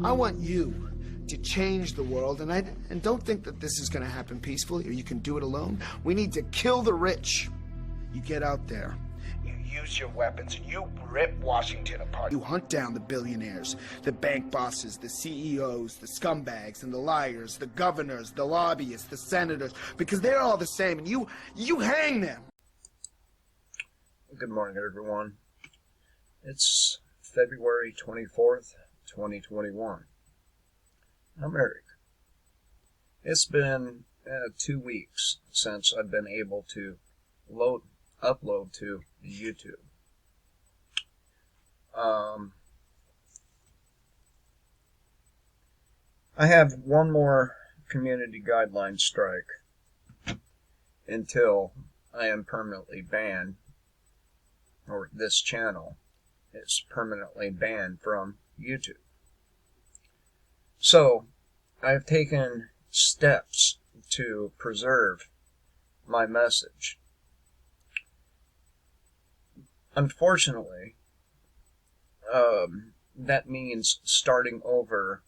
I want you to change the world, and don't think that this is going to happen peacefully or you can do it alone. We need to kill the rich. You get out there, you use your weapons, and you rip Washington apart. You hunt down the billionaires, the bank bosses, the CEOs, the scumbags and the liars, the governors, the lobbyists, the senators, because they're all the same, and you hang them. Good morning, everyone. It's February 24th, 2021. I'm Eric. It's been 2 weeks since I've been able to upload to YouTube. I have one more community guideline strike until I am permanently banned, or this channel is permanently banned from YouTube. So, I've taken steps to preserve my message. Unfortunately, that means starting over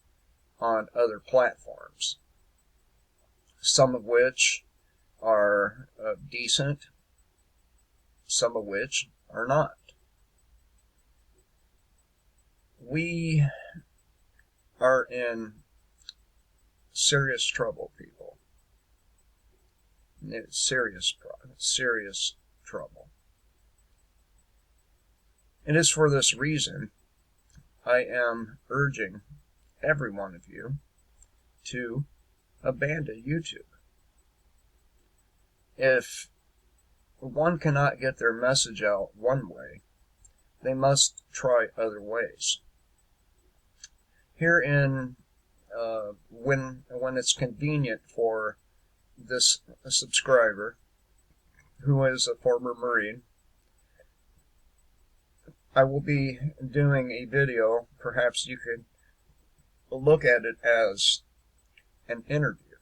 on other platforms, some of which are decent, some of which are not. We are in serious trouble, people. Serious trouble. And it's for this reason I am urging every one of you to abandon YouTube. If one cannot get their message out one way, they must try other ways. Here in when it's convenient for this subscriber, who is a former Marine, I will be doing a video. Perhaps you could look at it as an interview.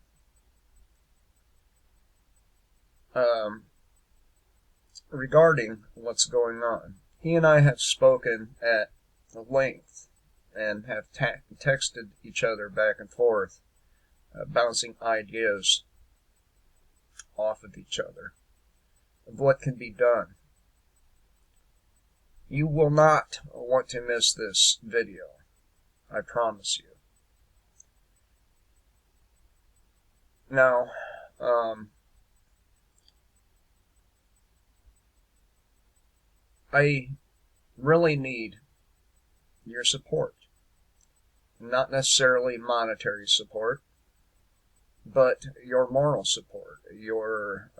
Regarding what's going on. He and I have spoken at length and have texted each other back and forth, bouncing ideas off of each other of what can be done. You will not want to miss this video, I promise you. Now, I really need your support. Not necessarily monetary support, but your moral support, your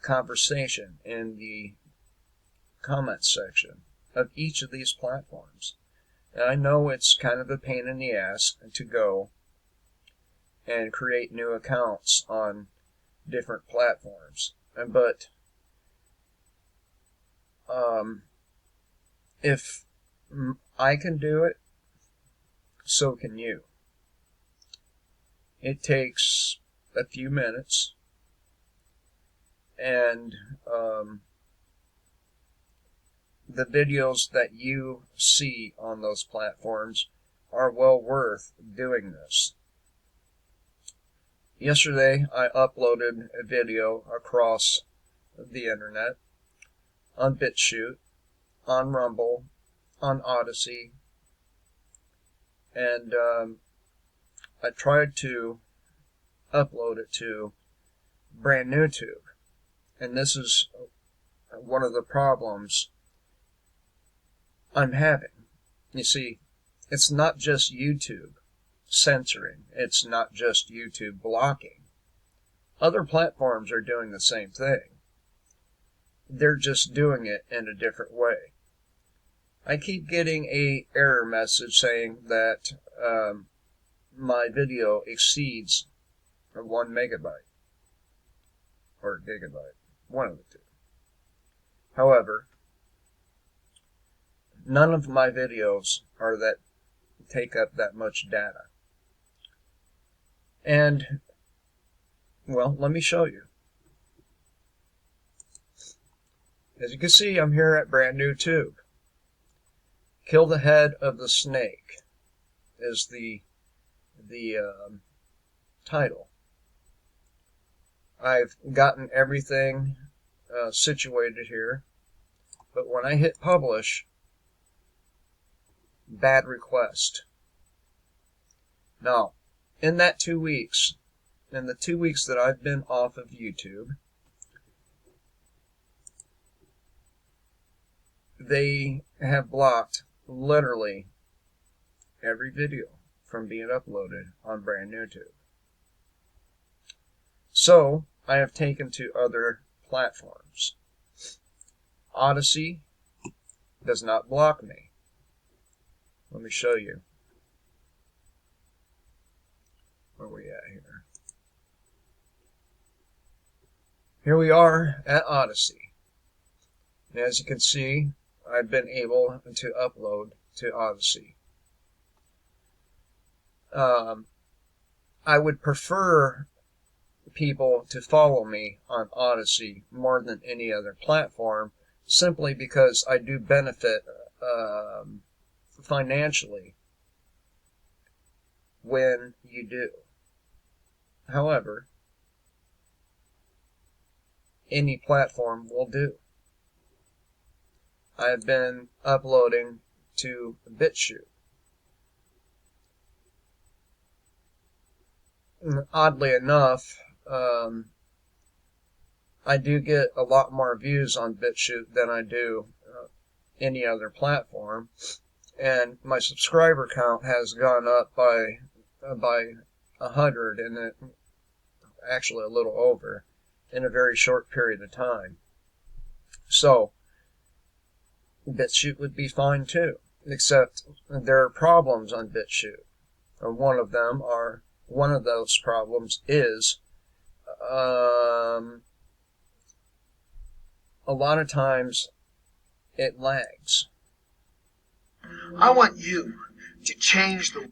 conversation in the comment section of each of these platforms. And I know it's kind of a pain in the ass to go and create new accounts on different platforms, but if I can do it, so can you. It takes a few minutes, and the videos that you see on those platforms are well worth doing this. Yesterday, I uploaded a video across the internet, on Bitchute, on Rumble, on Odysee, and I tried to upload it to brand new tube. And this is one of the problems I'm having. You see, it's not just YouTube censoring. It's not just YouTube blocking. Other platforms are doing the same thing. They're just doing it in a different way. I keep getting an error message saying that my video exceeds 1 megabyte or gigabyte, one of the two. However, none of my videos are that take up that much data. And, well, let me show you. As you can see, I'm here at brand new tube. Kill the head of the snake. is the title. I've gotten everything situated here, but when I hit publish, bad request. Now, in that 2 weeks, in the 2 weeks that I've been off of YouTube, they have blocked literally every video from being uploaded on brand new YouTube. So, I have taken to other platforms. Odysee does not block me. Let me show you. Where are we at here? Here we are at Odysee. And as you can see, I've been able to upload to Odysee. I would prefer people to follow me on Odysee more than any other platform, simply because I do benefit financially when you do. However, any platform will do. I have been uploading to Bitchute. Oddly enough, I do get a lot more views on Bitchute than I do any other platform, and my subscriber count has gone up by 100, and it, actually a little over, in a very short period of time. So Bitchute would be fine too, except there are problems on Bitchute. One of those problems is a lot of times it lags. I want you to change the...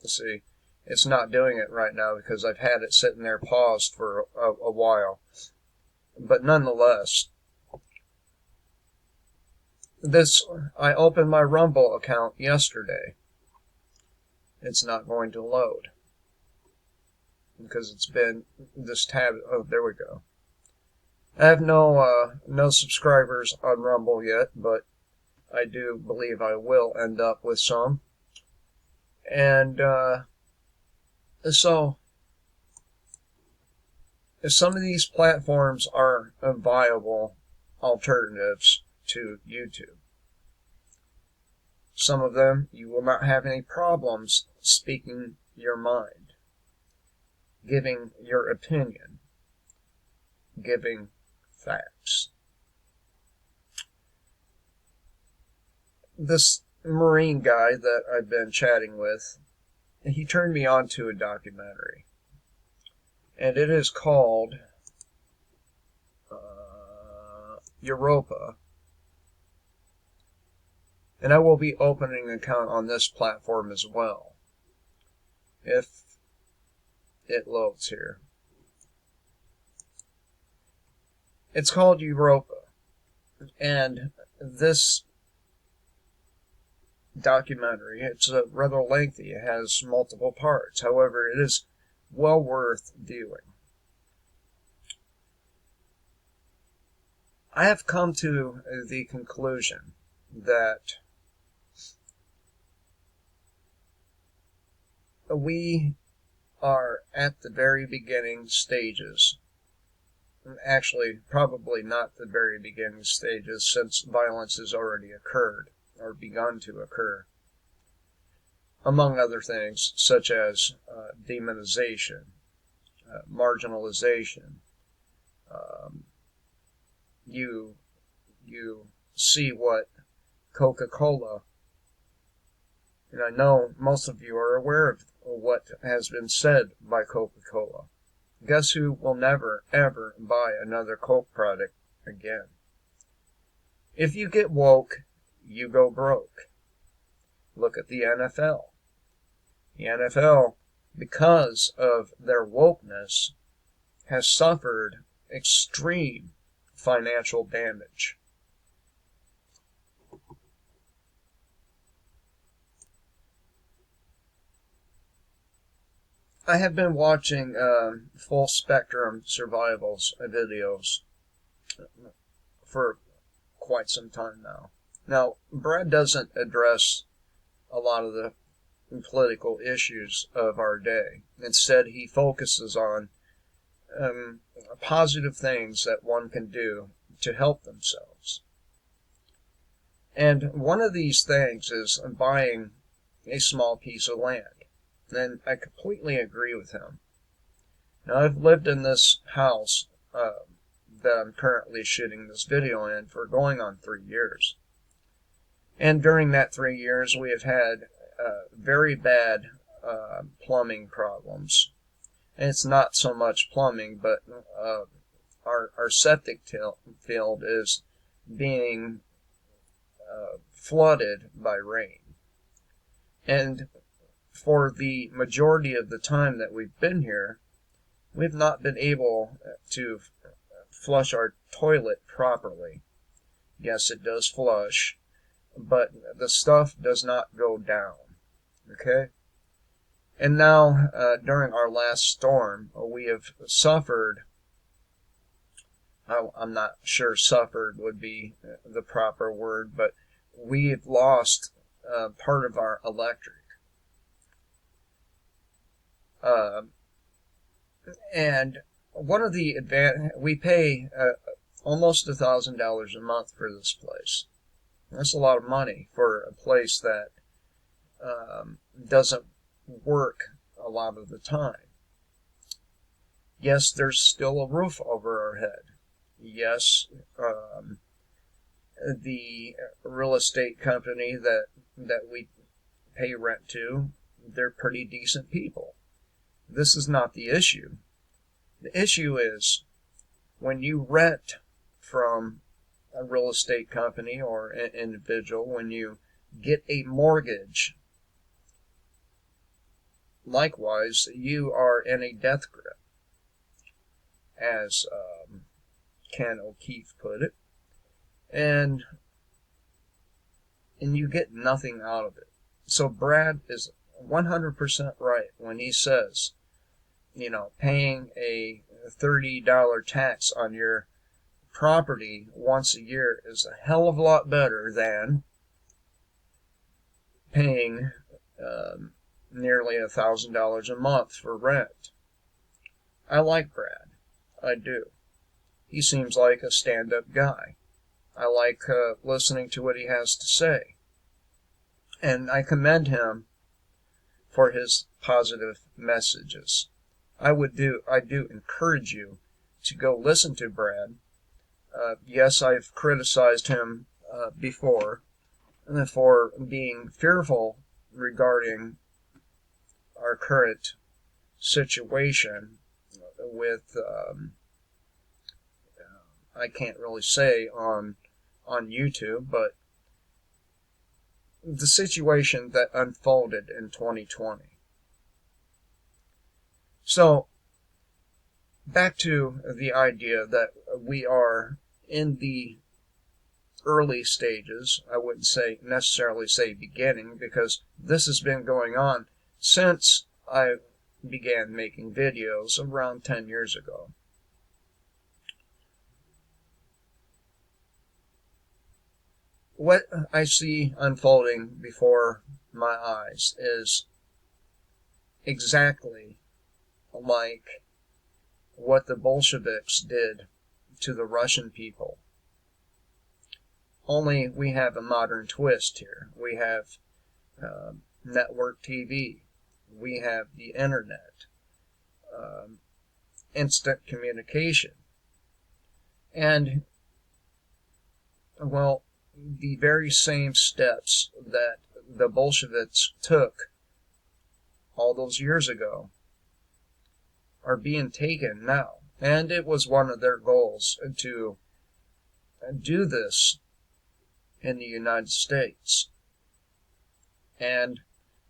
See, it's not doing it right now because I've had it sitting there paused for a while. But nonetheless, I opened my Rumble account yesterday. It's not going to load because it's been this tab. Oh, there we go. I have no subscribers on Rumble yet, but I do believe I will end up with some. And so some of these platforms are viable alternatives to YouTube. Some of them you will not have any problems speaking your mind, giving your opinion, giving facts. This Marine guy that I've been chatting with, he turned me on to a documentary, and it is called Europa. And I will be opening an account on this platform as well, if it loads here. It's called Europa, and this documentary, it's rather lengthy. It has multiple parts. However, it is well worth viewing. I have come to the conclusion that we are at the very beginning stages. Actually, probably not the very beginning stages, since violence has already occurred, or begun to occur. Among other things, such as demonization, marginalization. You see what Coca-Cola, and I know most of you are aware of what has been said by Coca-Cola. Guess who will never, ever buy another Coke product again? If you get woke, you go broke. Look at the NFL. The NFL, because of their wokeness, has suffered extreme financial damage. I have been watching full spectrum survivals videos for quite some time now. Now, Brad doesn't address a lot of the political issues of our day. Instead, he focuses on positive things that one can do to help themselves. And one of these things is buying a small piece of land. And I completely agree with him. Now, I've lived in this house that I'm currently shooting this video in for going on 3 years. And during that 3 years, we have had very bad plumbing problems. And it's not so much plumbing, but our septic field is being flooded by rain. And for the majority of the time that we've been here, we've not been able to flush our toilet properly. Yes, it does flush, but the stuff does not go down. Okay? And now, during our last storm, we have suffered, I'm not sure suffered would be the proper word, but we've lost part of our electric. And one of the we pay almost $1,000 a month for this place. That's a lot of money for a place that doesn't work a lot of the time. Yes, there's still a roof over our head. Yes, the real estate company that we pay rent to, they're pretty decent people. This is not the issue. The issue is when you rent from a real estate company or an individual, when you get a mortgage, likewise, you are in a death grip, as Ken O'Keefe put it, and you get nothing out of it. So Brad is 100% right when he says, paying a $30 tax on your property once a year is a hell of a lot better than paying nearly $1,000 a month for rent. I like Brad. I do. He seems like a stand-up guy. I like listening to what he has to say. And I commend him for his positive messages. I do encourage you to go listen to Brad. Yes, I've criticized him before for being fearful regarding our current situation with, I can't really say on YouTube, but the situation that unfolded in 2020. So, back to the idea that we are in the early stages. I wouldn't necessarily say beginning, because this has been going on since I began making videos around 10 years ago. What I see unfolding before my eyes is exactly like what the Bolsheviks did to the Russian people. Only we have a modern twist here. We have network TV. We have the internet. Instant communication. And, well, the very same steps that the Bolsheviks took all those years ago are being taken now. And it was one of their goals to do this in the United States. And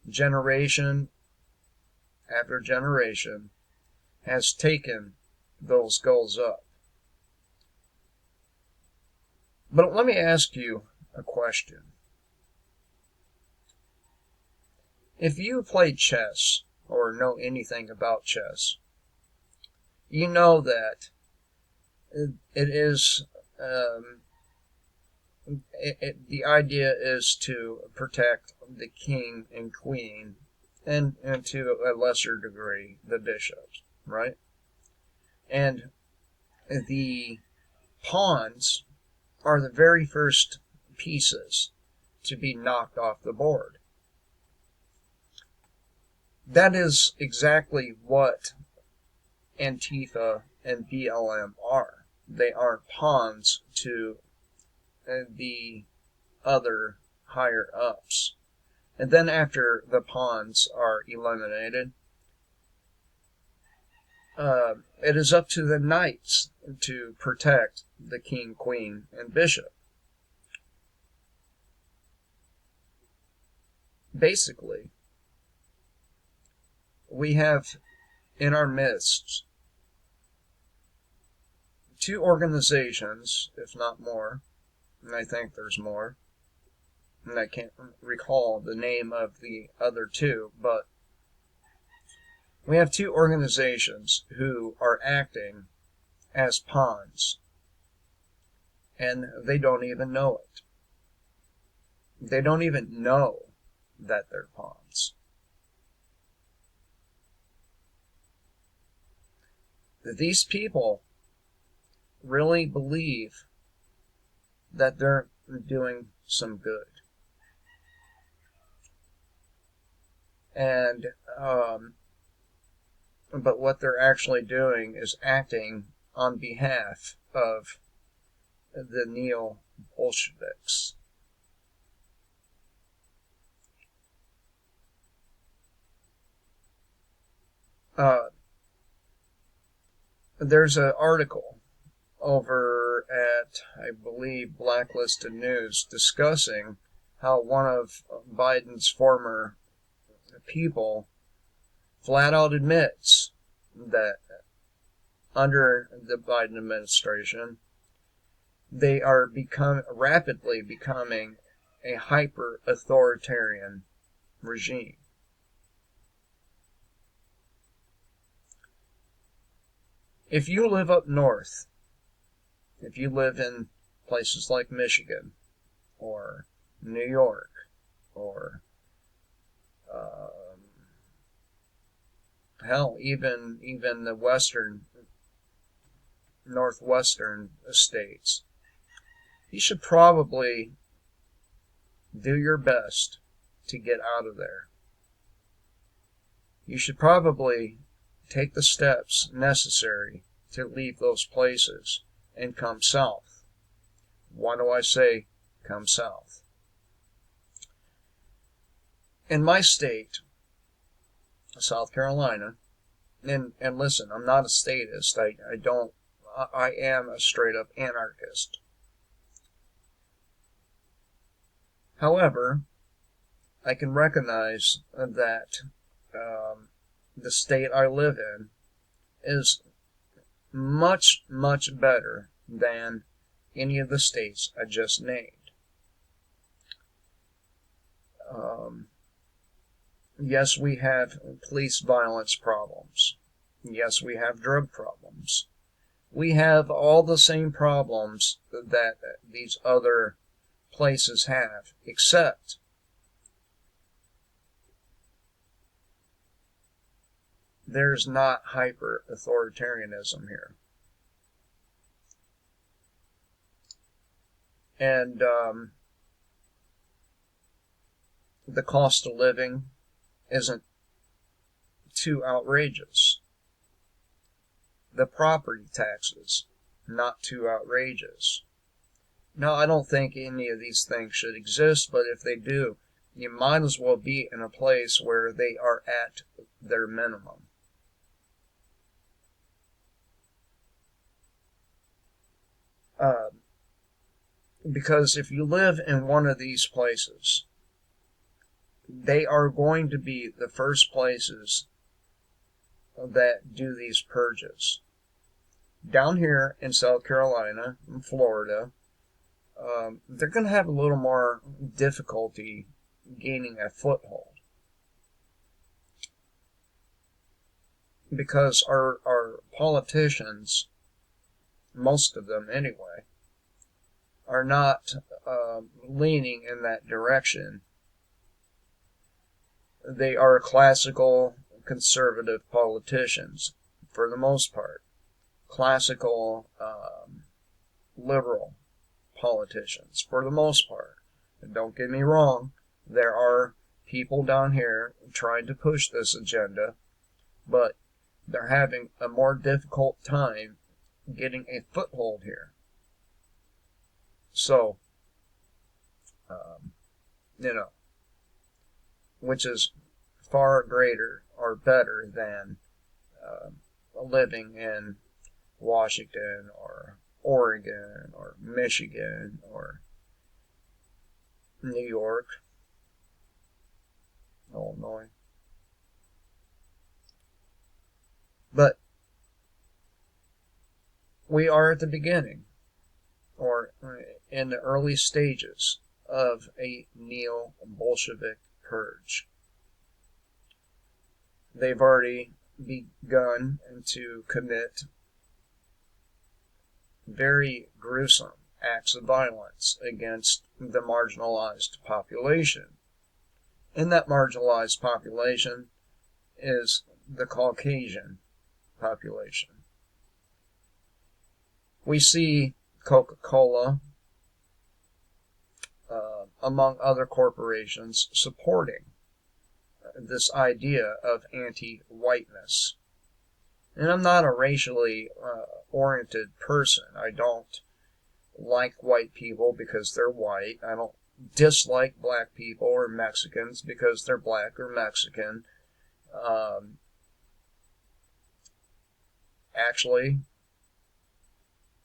generation after generation has taken those goals up. But let me ask you a question. If you played chess or know anything about chess, you know that it is the idea is to protect the king and queen, and to a lesser degree the bishops, right? And the pawns are the very first pieces to be knocked off the board. That is exactly what Antifa and BLM are. They aren't pawns to the other higher ups. And then after the pawns are eliminated, it is up to the knights to protect the king, queen, and bishop. Basically, we have in our midst two organizations, if not more, and I think there's more, and I can't recall the name of the other two, but we have two organizations who are acting as pawns, and they don't even know it. They don't even know that they're pawns. These people really believe that they're doing some good. And, but what they're actually doing is acting on behalf of the neo-Bolsheviks. There's an article over at, I believe, Blacklisted News discussing how one of Biden's former people flat out admits that under the Biden administration, they are rapidly becoming a hyper-authoritarian regime. If you live up north, if you live in places like Michigan or New York or hell, even the northwestern states, you should probably do your best to get out of there. You should probably take the steps necessary to leave those places and come south. Why do I say come south? In my state, South Carolina, and listen, I'm not a statist. I am a straight up anarchist. However, I can recognize that the state I live in is much, much better than any of the states I just named. Yes, we have police violence problems. Yes, we have drug problems. We have all the same problems that these other places have, except there's not hyper-authoritarianism here. And the cost of living isn't too outrageous. The property taxes, not too outrageous. Now, I don't think any of these things should exist, but if they do, you might as well be in a place where they are at their minimum. Because if you live in one of these places, they are going to be the first places that do these purges. Down here in South Carolina, in Florida, they're going to have a little more difficulty gaining a foothold. because our politicians, most of them anyway, are not leaning in that direction. They are classical conservative politicians, for the most part. Classical liberal politicians, for the most part. And don't get me wrong, there are people down here trying to push this agenda, but they're having a more difficult time getting a foothold here. So, which is far greater or better than living in Washington or Oregon or Michigan or New York, Illinois. But we are at the beginning, or in the early stages, of a neo-Bolshevik purge. They've already begun to commit very gruesome acts of violence against the marginalized population. And that marginalized population is the Caucasian population. We see Coca-Cola, among other corporations, supporting this idea of anti-whiteness. And I'm not a racially oriented person. I don't like white people because they're white. I don't dislike black people or Mexicans because they're black or Mexican. Actually,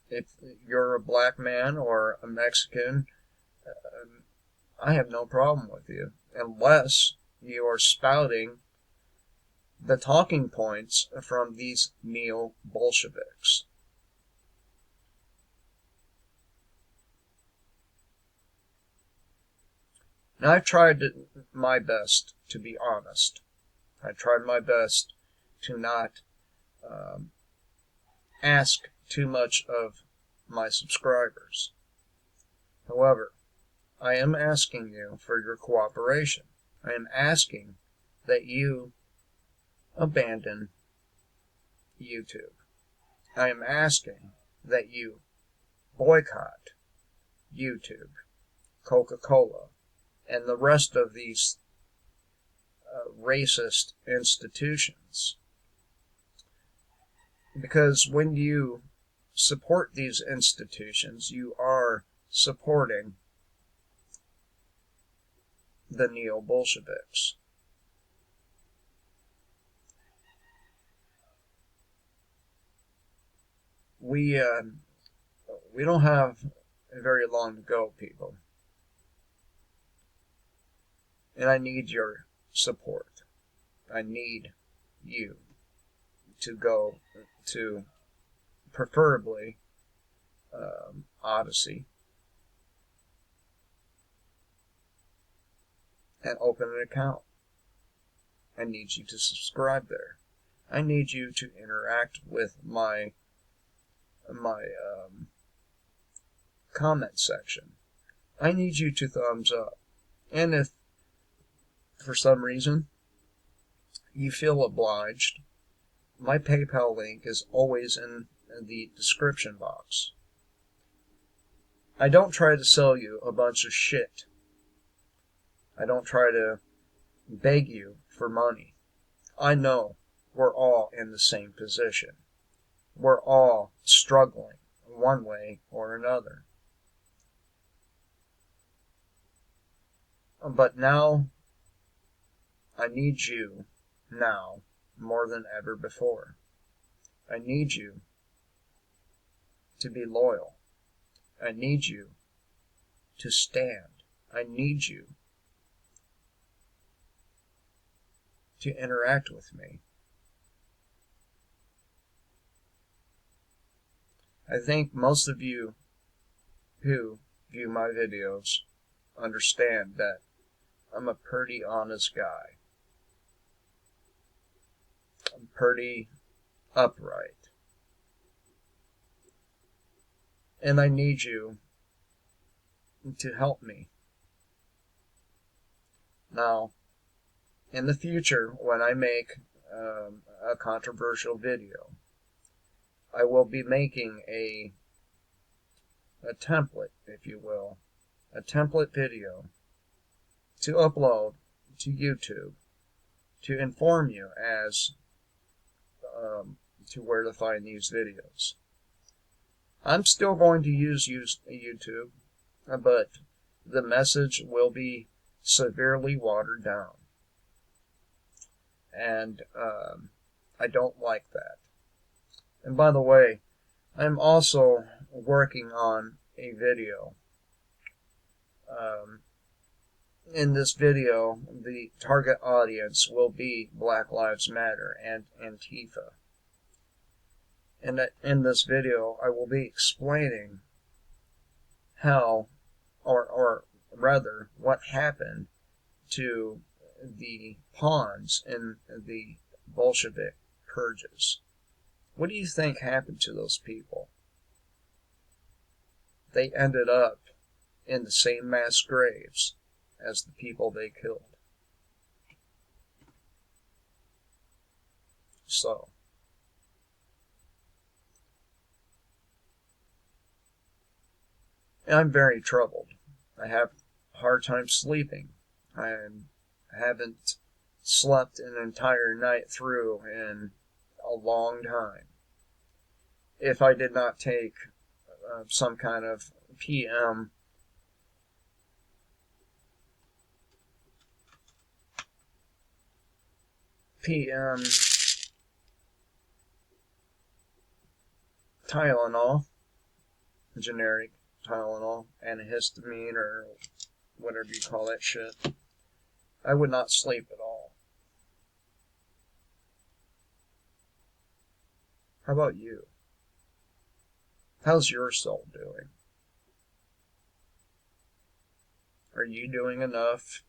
if you're a black man or a Mexican, I have no problem with you, unless you are spouting the talking points from these neo-Bolsheviks. Now, I've tried my best to be honest. I tried my best to not ask too much of my subscribers. However, I am asking you for your cooperation. I am asking that you abandon YouTube. I am asking that you boycott YouTube, Coca-Cola, and the rest of these racist institutions. Because when you support these institutions, you are supporting the neo-Bolsheviks. We don't have very long to go, people. And I need your support. I need you to go to, preferably, Odysee, and open an account. I need you to subscribe there. I need you to interact with my comment section. I need you to thumbs up. And if for some reason you feel obliged, my PayPal link is always in the description box. I don't try to sell you a bunch of shit. I don't try to beg you for money. I know we're all in the same position. We're all struggling one way or another. But now, I need you now more than ever before. I need you to be loyal. I need you to stand. I need you to interact with me. I think most of you who view my videos understand that I'm a pretty honest guy. I'm pretty upright. And I need you to help me. Now, in the future, when I make a controversial video, I will be making a template, if you will, a template video to upload to YouTube to inform you as to where to find these videos. I'm still going to use YouTube, but the message will be severely watered down. And I don't like that. And by the way, I'm also working on a video. In this video, the target audience will be Black Lives Matter and Antifa. And in this video, I will be explaining how, or rather, what happened to the pawns in the Bolshevik purges. What do you think happened to those people? They ended up in the same mass graves as the people they killed. So, I'm very troubled. I have a hard time sleeping. I haven't slept an entire night through in a long time. If I did not take some kind of PM Tylenol, generic Tylenol, antihistamine, or whatever you call that shit, I would not sleep at all. How about you? How's your soul doing? Are you doing enough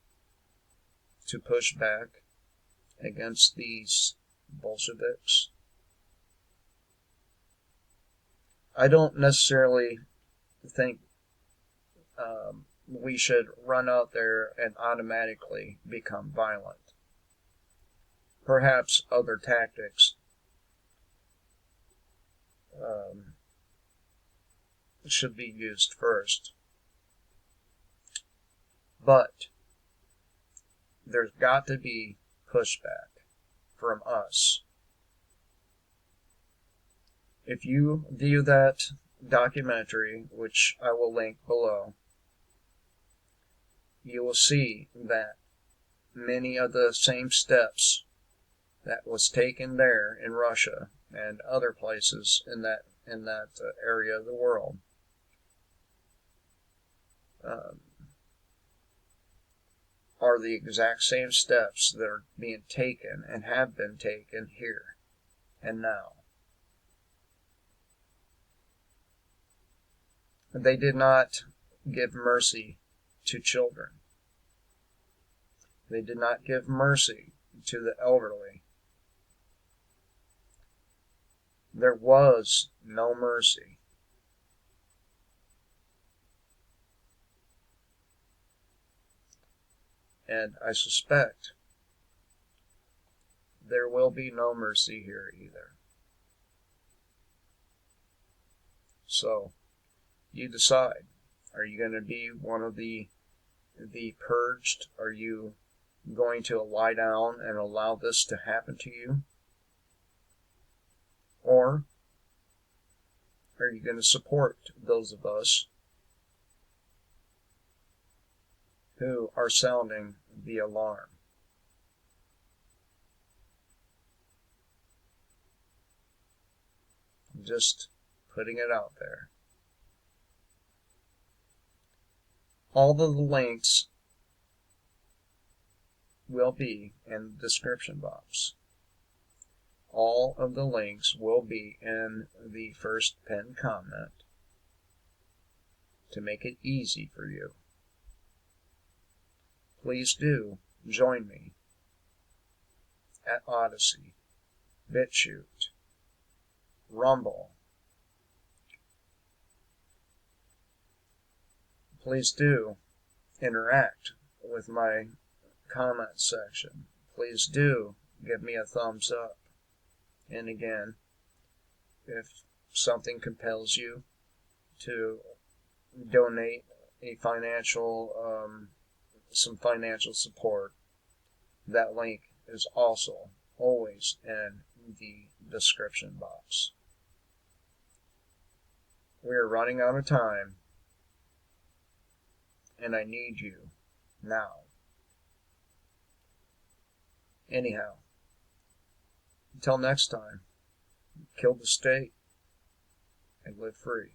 to push back against these Bolsheviks? I don't necessarily think we should run out there and automatically become violent. Perhaps other tactics should be used first. But there's got to be pushback from us. If you view that documentary, which I will link below, you will see that many of the same steps that was taken there in Russia and other places in that area of the world are the exact same steps that are being taken and have been taken here and now. They did not give mercy to children. They did not give mercy to the elderly. There was no mercy. And I suspect there will be no mercy here either. So, you decide. Are you going to be one of the purged? Are you going to lie down and allow this to happen to you? Or are you going to support those of us who are sounding the alarm? I'm just putting it out there. All of the links will be in the description box. All of the links will be in the first pinned comment to make it easy for you. Please do join me at Odysee, Bitchute, Rumble. Please do interact with my comment section. Please do give me a thumbs up. And again, if something compels you to donate a some financial support, that link is also always in the description box. We are running out of time, and I need you now. Anyhow, until next time, kill the state and live free.